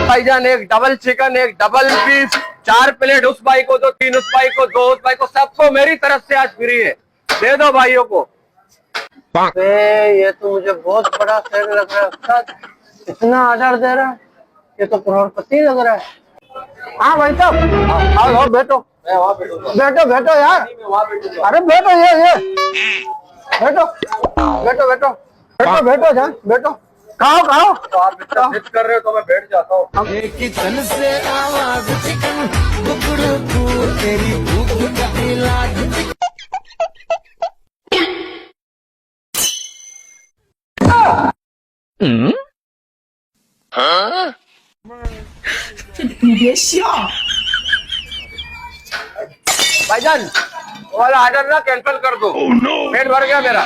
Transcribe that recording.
भाईजान, एक double chicken, एक डबल पीस, 4 प्लेट उस भाई को दो, 3 उस भाई को, 2 उस भाई को, सबको मेरी तरफ से आज फ्री है। दे दो भाइयों को। ये तो मुझे बहुत बड़ा शेर लग रहा है उस्ताद, इतना ऑर्डर दे रहा है, ये तो करोड़पति लग रहा है। हाँ भाई साहब, आओ बैठो बैठो बैठो यार, अरे बैठो, ये बैठो बैठो बैठो बैठो बैठो जान बैठो, खाओ खाओ। तो आप इतना जिद कर रहे हो तो मैं बैठ जाता हूँ। से आवाज चिकन तेरी भूख का इलाज। भाईजान, वो वाला ऑर्डर ना कैंसिल कर दो। पेट भर गया मेरा।